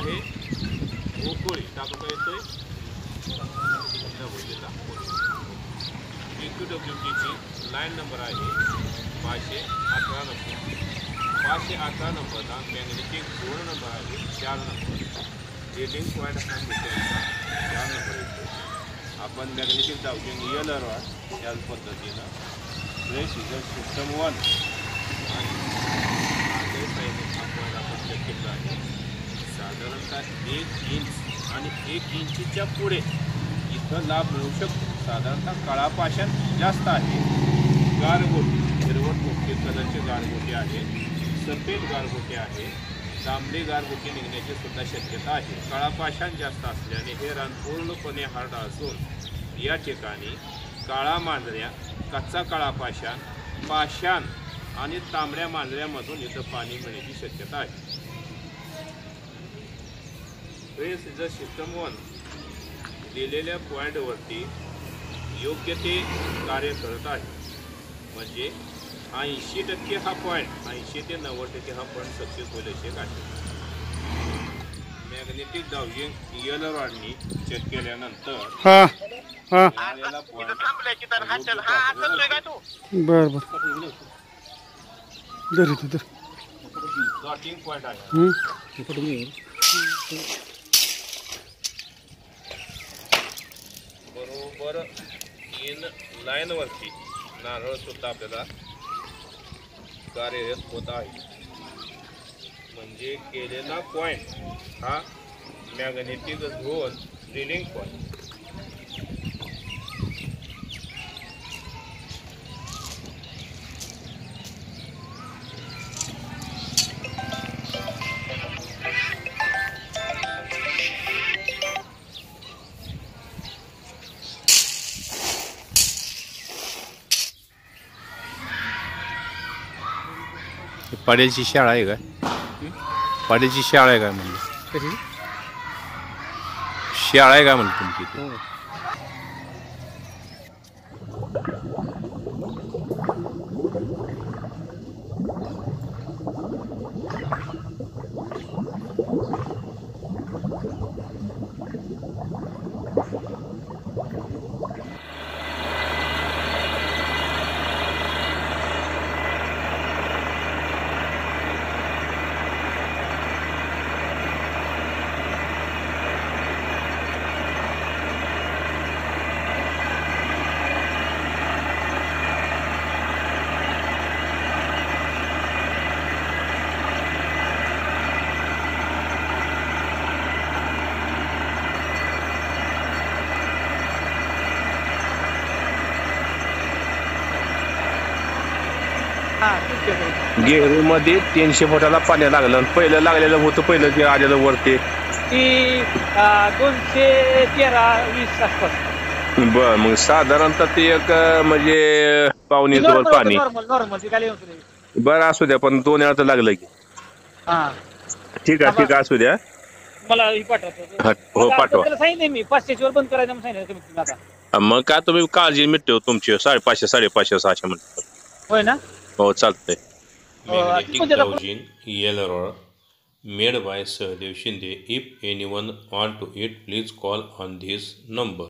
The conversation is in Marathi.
आहे गोकुळी तालुका येतोय PQWTची लाईन नंबर आहे 518 नंबर. 518 नंबरला मॅग्नेटिक 2 नंबर आहे 4 नंबर. रीडिंग पॉईंट हा मीटरचा 4 नंबर येतो. आपण मॅग्नेटिक डाउजिंग ELR याच पद्धतीनं फ्रेश इजर सिस्टम 1 आपण चेक केलं आहे. साधारणतः 1 इंच आणि 1 इंचीच्या पुढे इथं लाभ मिळू शकतो. साधारणतः काळा पाषाण जास्त आहे. गारगोटी हिरवट मोठे कलरचे गारगोटी आहे. सफेद गारगोटी आहे. तांबडी गारगोटी निघण्याची सुद्धा शक्यता आहे. काळा पाषाण जास्त असल्याने हे रान पूर्णपणे हार्ड असून या ठिकाणी काळा मांजऱ्या, कच्चा काळा पाषाण, पाषाण आणि तांबड्या मांजऱ्यामधून इथं पाणी मिळण्याची शक्यता आहे. फ्रेश इजर सिस्टम 1 दिलेल्या पॉईंटवरती योग्य ते कार्य करत आहे. म्हणजे 80% हा पॉईंट 80 ते 90% हा पॉईंट सक्सेसफुल असे आहे. मॅग्नेटिक डाउजिंग ELR रॉडनी चेक केल्यानंतर मिळालेला पॉईंट बर डॉटिंग पॉईंट आहे. बरोबर इन लाईनवरती नारळ सुद्धा आपल्याला कार्यरत होत आहे. म्हणजे केलेला पॉईंट हा मॅग्नेटिक झोन रीडिंग पॉईंट. पाड्याची शाळा आहे का? पाड्याची शाळा आहे का म्हणलं? शाळा आहे का म्हणलं तुमची इथे? गेहरूमध्ये 300 फुटाला पाणी लागलं. पहिलं लागलेलं होतं, पहिलं जे आलेलं वरती ती 213-20 आसपास. बर, मग साधारणतः ते एक म्हणजे पावणे जवळ पाणी. बरं असू द्या, पण 2 वेळा तर लागलं की. ठीक आहे असू द्या. मला ही पाठवतो. हो पाठवा. सांगितलं मी 500 वर बंद करायचं सांगितलं कमीत कमी आता. मग काय तुम्ही काळजी मिटते तुमची 550, 550, 600 म्हणतात. होय ना? हो चालतंय. Magnetic Dowsing ELR made by Sahadev Shinde. If anyone want to it, please call on this number.